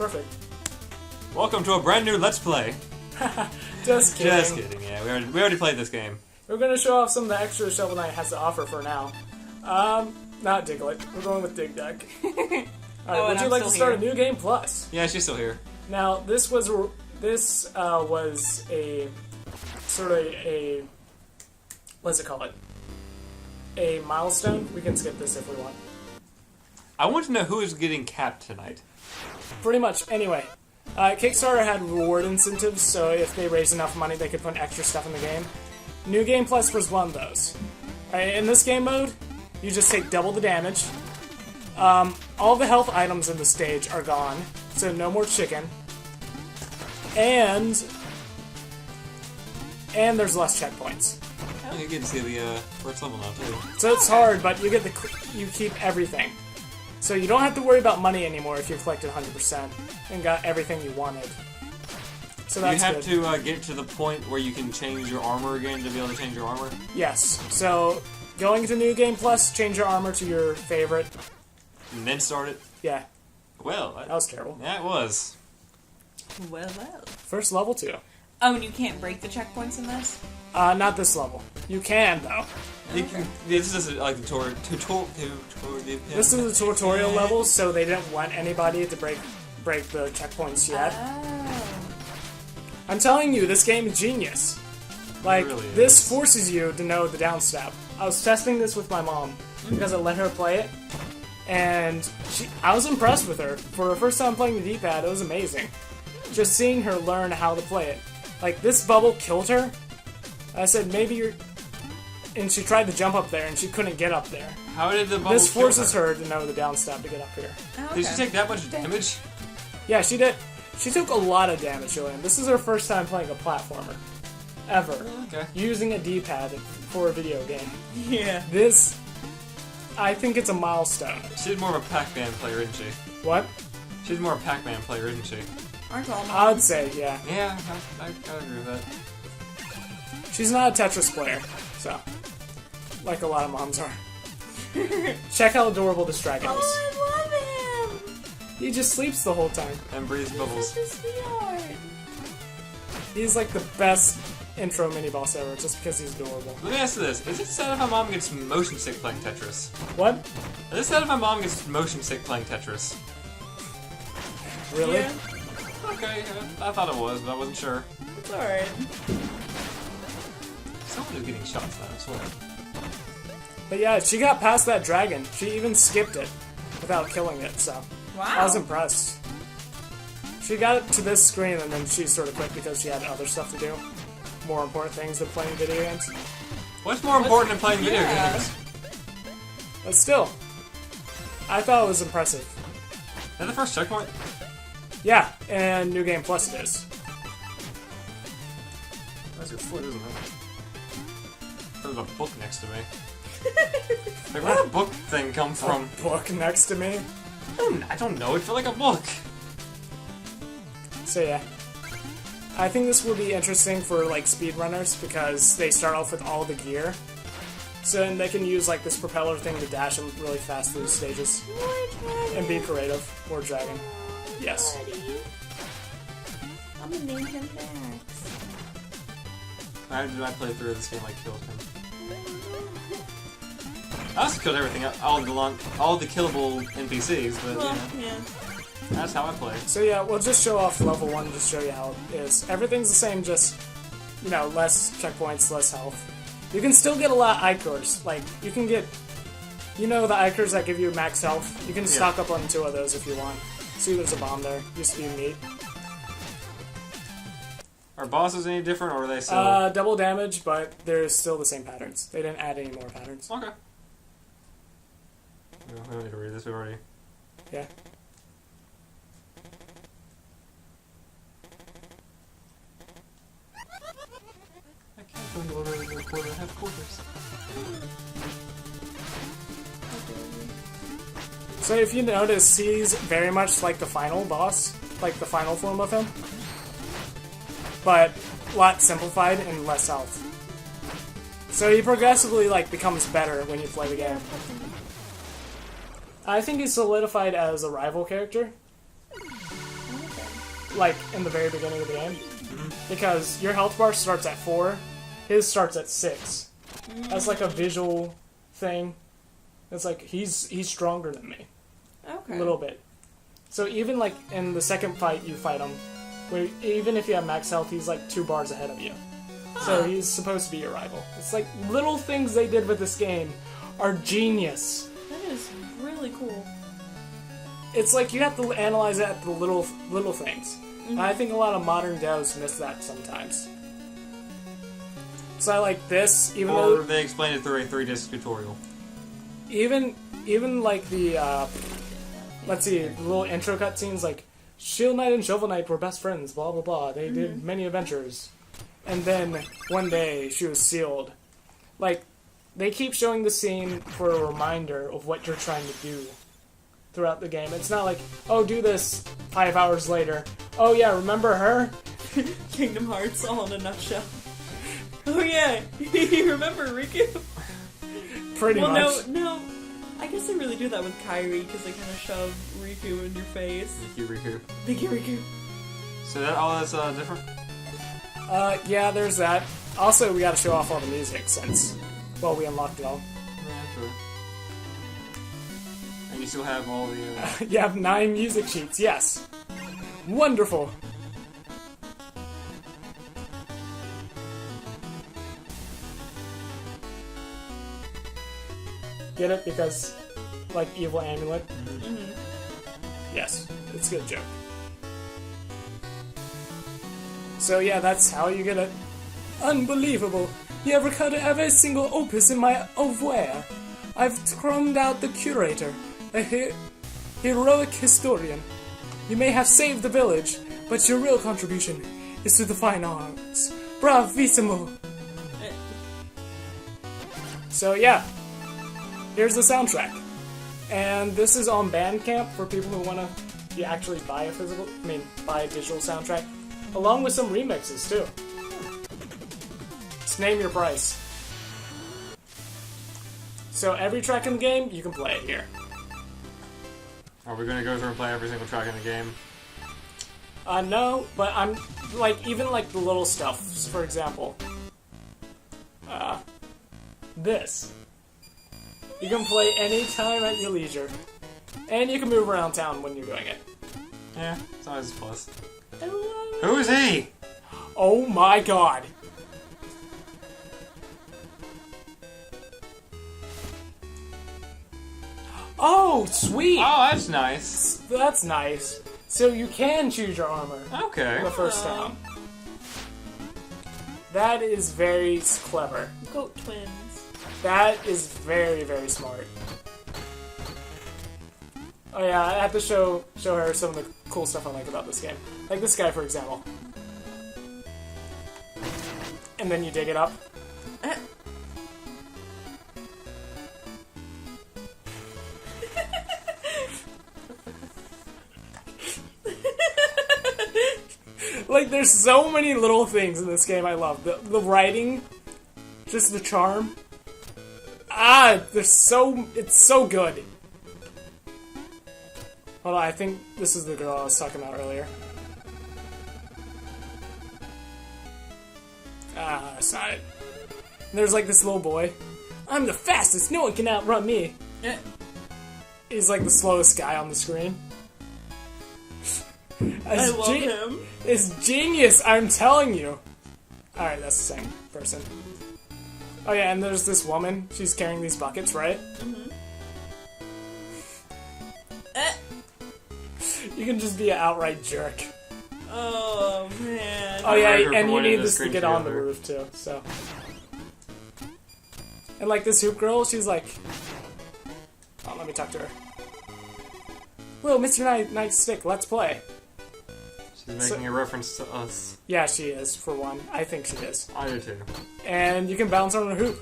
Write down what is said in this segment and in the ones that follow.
Perfect. Welcome to a brand new Let's Play. Just kidding. Just kidding, yeah. We already played this game. We're going to show off some of the extra Shovel Knight has to offer for now. Not Diglett. We're going with Dig Deck. Alright, would you like to start a new game plus? Yeah, she's still here. Now, this was a sort of a what's it called? A milestone. We can skip this if we want. I want to know who is getting capped tonight. Pretty much. Anyway, Kickstarter had reward incentives, so if they raised enough money, they could put extra stuff in the game. New Game Plus was one of those. In this game mode, you just take double the damage. All the health items in the stage are gone, so no more chicken. And there's less checkpoints. Oh, you get to see the first level now too. So it's hard, but you keep everything. So you don't have to worry about money anymore if you've collected 100% and got everything you wanted. So that's good. You have to get to the point where you can change your armor again to be able to change your armor? Yes. So going to New Game Plus, change your armor to your favorite. And then start it? Yeah. Well, that was terrible. Yeah, it was. Well. First level 2. Oh, and you can't break the checkpoints in this? Not this level. You can, though. Okay. This is like the tutorial. This is the tutorial level, so they didn't want anybody to break the checkpoints yet. Oh. I'm telling you, this game is genius. Like, It really this is. forces you to know the down stab. I was testing this with my mom because I let her play it, and I was impressed with her. For her first time playing the D-pad, it was amazing. Just seeing her learn how to play it. Like, this bubble killed her. I said, maybe you're... And she tried to jump up there, and she couldn't get up there. How did the bubble This forces kill her to know the down stab to get up here. Oh, okay. Did she take that much damage? Yeah, she did. She took a lot of damage, Julian. This is her first time playing a platformer. Ever. Okay. Using a D-pad for a video game. Yeah. This... I think it's a milestone. She's more of a Pac-Man player, isn't she? What? She's more a Pac-Man player, isn't she? Aren't all I would say, yeah. Yeah, I agree with that. She's not a Tetris player, so... Like a lot of moms are. Check how adorable this dragon is. Oh, I love him! He just sleeps the whole time. And breathes bubbles. Such a sweetheart. He's like the best intro mini-boss ever, just because he's adorable. Let me ask you this. Is it sad if my mom gets motion sick playing Tetris? What? Is it sad if my mom gets motion sick playing Tetris? Really? Yeah. Okay, I thought it was, but I wasn't sure. It's alright. Someone is getting shots now, I swear. But yeah, she got past that dragon. She even skipped it without killing it, so... Wow. I was impressed. She got it to this screen and then she sort of quit because she had other stuff to do. More important things than playing video games. What's more important than playing video Yeah. games? But still, I thought it was impressive. Is that the first checkpoint? Yeah, and New Game Plus it is. That's your foot, isn't it? There's a book next to me. Like, where did the book thing come from? A book next to me. I don't know, it felt like a book. So yeah. I think this will be interesting for like speedrunners because they start off with all the gear. So then they can use like this propeller thing to dash them really fast through the stages. And be creative. Or dragon. Yes. I'm gonna name him Max. How did I play through this game? I killed him. I also killed everything, all the killable NPCs, but Well, you know, yeah. that's how I play. So yeah, we'll just show off level 1 to show you how it is. Everything's the same, just, you know, less checkpoints, less health. You can still get a lot of Icors. Like, you can get, you know the Icors that give you max health? You can stock up on 2 of those if you want. See, there's a bomb there. Used to be meat. Are bosses any different, or are they still... Double damage, but they're still the same patterns. They didn't add any more patterns. Okay. No, we don't need to read this, we've already... Yeah. I can't go into a regular quarter, I have quarters. So if you notice, he's very much like the final boss, like the final form of him. But a lot simplified and less health. So he progressively like becomes better when you play the game. I think he's solidified as a rival character. like in the very beginning of the game, because your health bar starts at 4, his starts at 6. That's like a visual thing. It's like he's stronger than me Okay. a little bit. So even like in the second fight you fight him, where even if you have max health, he's like 2 bars ahead of you. So he's supposed to be your rival. It's like little things they did with this game are genius. That is really cool. It's like you have to analyze it at the little things. And I think a lot of modern devs miss that sometimes. So I like this, even Or though they explain it through a 3-disc tutorial. even like the let's see, the little intro cutscenes, like Shield Knight and Shovel Knight were best friends, blah blah blah. They did many adventures, and then one day she was sealed. Like they keep showing the scene for a reminder of what you're trying to do throughout the game. It's not like, oh, do this 5 hours later. Oh yeah, remember her? Kingdom Hearts all in a nutshell. Oh yeah, you remember Riku? Pretty much. No. I guess they really do that with Kairi because they kind of shove Riku in your face. Thank you, Riku. Thank you, Riku. So that all that's different? Yeah, there's that. Also, we gotta show off all the music since, well, we unlocked it all. Yeah, sure. And you still have all the... You have 9 music sheets, yes. Wonderful. Get it? Because, like, evil amulet? Yes, it's a good joke. So yeah, that's how you get it. Unbelievable! You have recovered every single opus in my oeuvre. I've chromed out the curator, a heroic historian. You may have saved the village, but your real contribution is to the fine arts. Bravissimo! So yeah, here's the soundtrack. And this is on Bandcamp for people who want to actually buy buy a digital soundtrack, along with some remixes too. Just name your price. So every track in the game, you can play it here. Are we gonna go through and play every single track in the game? No, but I'm, like, even like the little stuff, for example. This. You can play anytime at your leisure. And you can move around town when you're doing it. Yeah, it's always a plus. I love it. Who is he? Oh my god. Oh, sweet! Oh, that's nice. That's nice. So you can choose your armor Okay. the first time. That is very clever. Goat twins. That is very, very smart. Oh yeah, I have to show her some of the cool stuff I like about this game. Like this guy, for example. And then you dig it up. Like, there's so many little things in this game I love. The writing, just the charm. It's so good. Hold on, I think this is the girl I was talking about earlier. That's not it. And there's like this little boy. I'm the fastest, no one can outrun me. He's like the slowest guy on the screen. I love him. It's genius, I'm telling you. Alright, that's the same person. Oh yeah, and there's this woman. She's carrying these buckets, right? You can just be an outright jerk. Oh man. Oh yeah, remember and you pointing need the this to screen get on the together. roof too, so. And like this hoop girl, she's like... Oh, let me talk to her. Whoa, Mr. Nightstick, let's play. She's making a reference to us. Yeah, she is, for one. I think she is. I do too. And you can bounce on a hoop.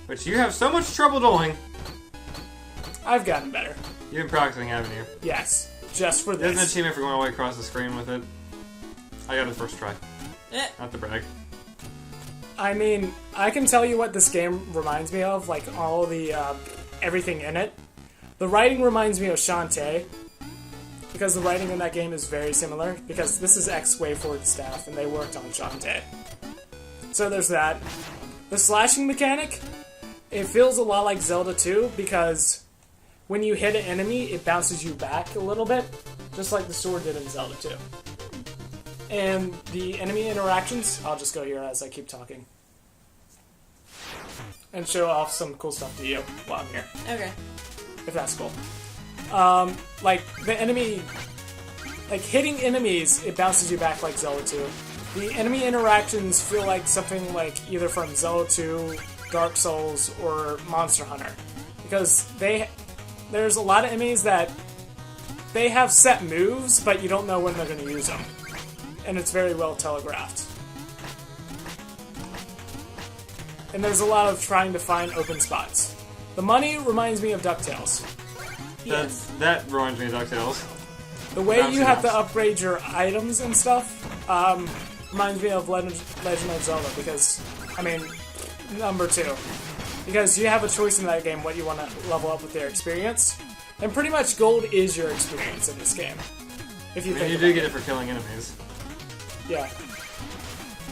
Which you have so much trouble doing. I've gotten better. You've been practicing, haven't you? Yes, just for There's an this. achievement for going all the way across the screen with it. I got it first try. Not to brag. I mean, I can tell you what this game reminds me of, like all the, everything in it. The writing reminds me of Shantae. because the writing in that game is very similar, because this is ex-WayForward staff, and they worked on Shantae. So there's that. The slashing mechanic, it feels a lot like Zelda 2, because when you hit an enemy, it bounces you back a little bit, just like the sword did in Zelda 2. And the enemy interactions, I'll just go here as I keep talking. And show off some cool stuff to you while I'm here, Okay. if that's cool. Like, the enemy... Like, hitting enemies, it bounces you back like Zelda 2. The enemy interactions feel like something like either from Zelda 2, Dark Souls, or Monster Hunter. Because there's a lot of enemies that they have set moves, but you don't know when they're going to use them. And it's very well telegraphed. And there's a lot of trying to find open spots. The money reminds me of DuckTales. Yes. That reminds me of DuckTales. The way you have to upgrade your items and stuff reminds me of Legend of Zelda, because, I mean, number 2. Because you have a choice in that game what you want to level up with your experience. And pretty much gold is your experience in this game. If you I mean, think you about do get it for killing enemies. Yeah.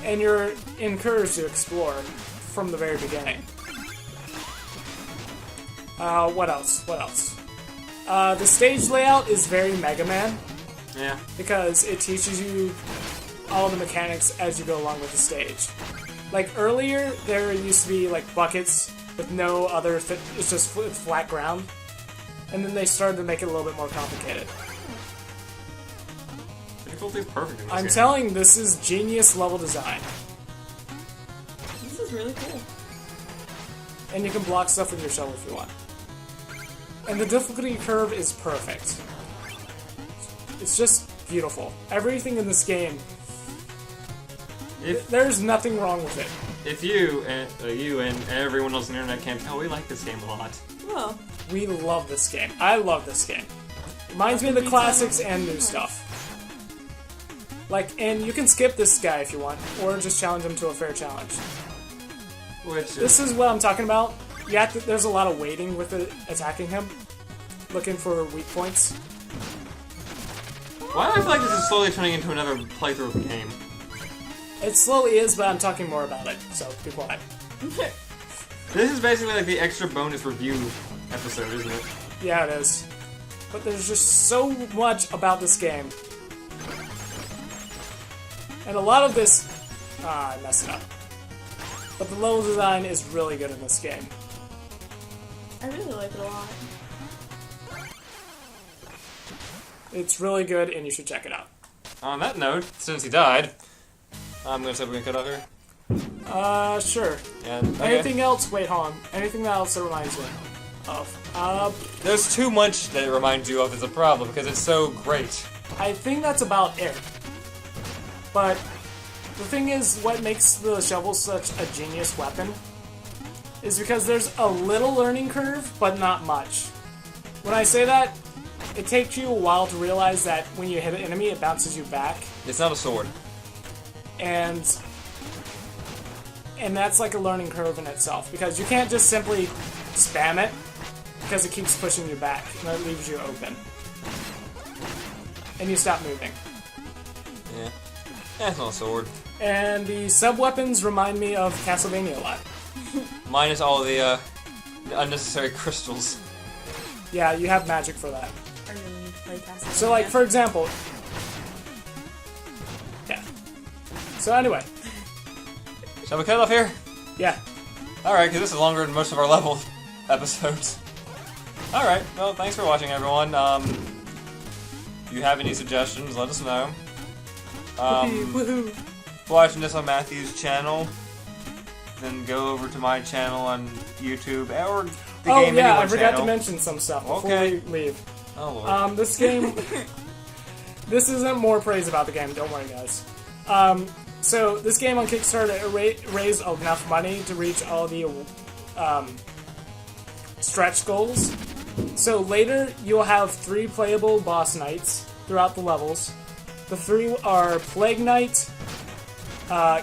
And you're encouraged to explore from the very beginning. What else? The stage layout is very Mega Man, Yeah. because it teaches you all the mechanics as you go along with the stage. Like, earlier, there used to be, like, buckets with no other... it's just flat ground. And then they started to make it a little bit more complicated. Difficulty's perfect in this I'm game. telling, this is genius level design. This is really cool. And you can block stuff with your shovel if you want. And the difficulty curve is perfect. It's just beautiful. Everything in this game, there's nothing wrong with it. If you and everyone else on the internet can't tell, we like this game a lot. Well, We love this game. I love this game. Reminds me of the classics and new stuff. Like, and you can skip this guy if you want, or just challenge him to a fair challenge. Which This is what I'm talking about. You have to, there's a lot of waiting with attacking him, looking for weak points. why do I feel like this is slowly turning into another playthrough of the game? It slowly is, but I'm talking more about it, so be quiet. This is basically like the extra bonus review episode, isn't it? Yeah, it is. But there's just so much about this game. And a lot of this... I messed it up. But the level design is really good in this game. I really like it a lot. It's really good, and you should check it out. On that note, since he died, I'm gonna say we're gonna cut off here. Sure. And okay. Anything else? Wait, hold on. Anything else that reminds you of? There's too much that it reminds you of is a problem because it's so great. I think that's about it. But the thing is, what makes the shovel such a genius weapon is because there's a little learning curve, but not much. When I say that, it takes you a while to realize that when you hit an enemy, it bounces you back. It's not a sword. And that's like a learning curve in itself, because you can't just simply spam it, because it keeps pushing you back, and it leaves you open. And you stop moving. Yeah. That's not a sword. And the sub-weapons remind me of Castlevania a lot. Minus all the unnecessary crystals. Yeah, you have magic for that. I really need to play Castlevania. So, like, for example... Yeah. So, anyway. Shall we cut off here? Yeah. Alright, because this is longer than most of our level episodes. Alright, well, thanks for watching, everyone. If you have any suggestions, let us know. Woohoo! Watching this on Matthew's channel, then go over to my channel on YouTube, or the Oh, Game yeah, Anywhere I forgot channel. to mention some stuff before Okay. we leave. Oh, Lord. This game... this isn't more praise about the game, don't worry, guys. So, this game on Kickstarter raised enough money to reach all the stretch goals. So later, you'll have 3 playable boss knights throughout the levels. The 3 are Plague Knight,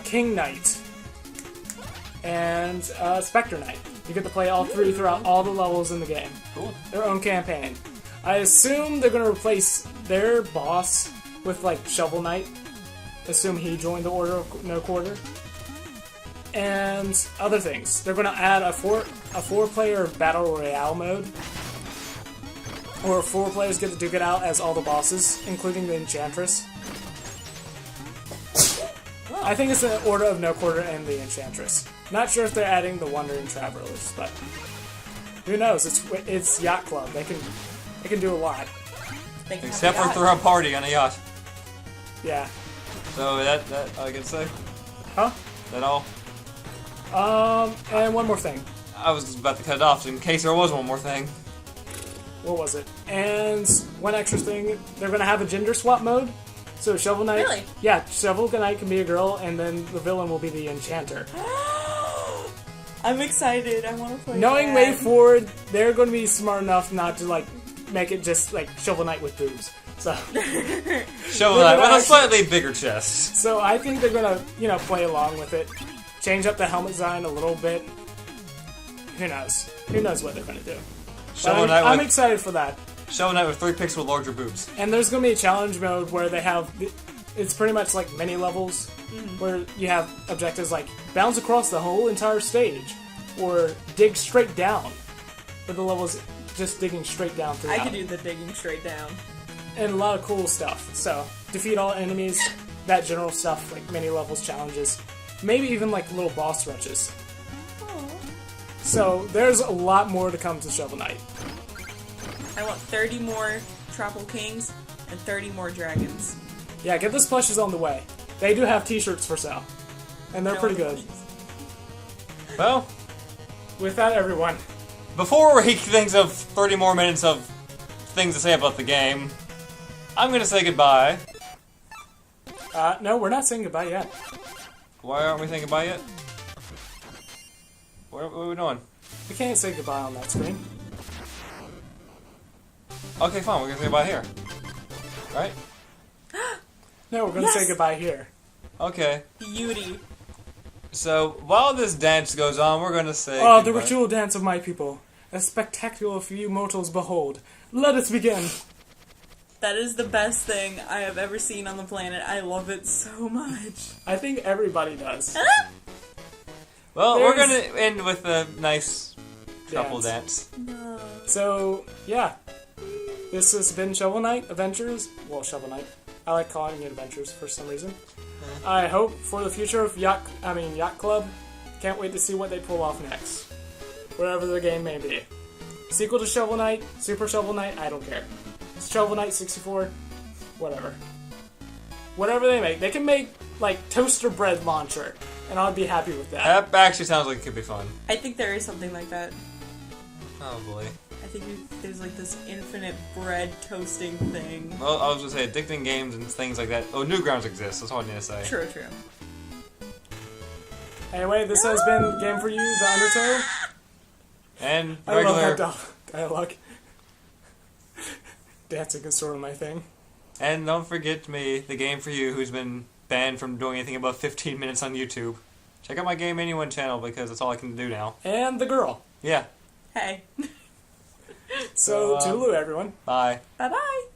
King Knight, and Spectre Knight. You get to play all 3 throughout all the levels in the game. Cool. Their own campaign. I assume they're going to replace their boss with like Shovel Knight. Assume he joined the Order of No Quarter. And other things. They're going to add a four-player battle royale mode, where 4 players get to duke it out as all the bosses, including the Enchantress. I think it's the Order of No Quarter and the Enchantress. Not sure if they're adding the Wandering Travelers, but who knows? It's Yacht Club. They can do a lot. Except for throw a party on a yacht. Yeah. So that all I can say. Huh? That all? And one more thing. I was about to cut it off in case there was one more thing. What was it? And one extra thing, they're going to have a gender swap mode. So Shovel Knight... Really? Yeah, Shovel Knight can be a girl, and then the villain will be the Enchanter. I'm excited. I want to play Knowing that. way forward, they're going to be smart enough not to, like, make it just, like, Shovel Knight with boobs. So... Shovel Knight with a slightly bigger chest. So I think they're going to, play along with it. Change up the helmet design a little bit. Who knows? Who knows what they're going to do? I'm excited for that. Shovel Knight with 3 picks with larger boobs. And there's going to be a challenge mode where they have... It's pretty much like mini levels, where you have objectives like bounce across the whole entire stage, or dig straight down, where the level's just digging straight down throughout. I could do the digging straight down. And a lot of cool stuff. So, defeat all enemies, that general stuff, like mini levels, challenges, maybe even like little boss rushes. So, there's a lot more to come to Shovel Knight. I want 30 more Tropical Kings and 30 more dragons. Yeah, get the plushes on the way. They do have t-shirts for sale. And they're pretty good. Well, with that, everyone. Before he thinks of 30 more minutes of things to say about the game, I'm going to say goodbye. No, we're not saying goodbye yet. Why aren't we saying goodbye yet? What are we doing? We can't say goodbye on that screen. Okay, fine. We're going to say goodbye here. Right? No, we're going to say goodbye here. Okay. Beauty. So, while this dance goes on, we're going to say Oh, the goodbye. ritual dance of my people. A spectacular few mortals behold. Let us begin. That is the best thing I have ever seen on the planet. I love it so much. I think everybody does. Well, we're going to end with a nice shuffle dance. No. So, yeah. This has been Shovel Knight Adventures. Well, Shovel Knight. I like calling it Adventures for some reason. I hope for the future of Yacht Club. Can't wait to see what they pull off next. Whatever the game may be. Sequel to Shovel Knight, Super Shovel Knight, I don't care. Shovel Knight 64, whatever. Whatever they make. They can make, like, toaster bread launcher, and I'll be happy with that. That actually sounds like it could be fun. I think there is something like that. Oh, boy. I think there's like this infinite bread toasting thing. Well, I was going to say addicting games and things like that. Oh, Newgrounds exists. That's all I need to say. True. Anyway, this has been Game for You, The Undertale. And I love regular... that dialogue. Dancing is sort of my thing. And don't forget me, the Game for You, who's been banned from doing anything above 15 minutes on YouTube. Check out my Game Anyone channel, because that's all I can do now. And the girl. Yeah. Hey. So, toodaloo, everyone. Bye. Bye-bye.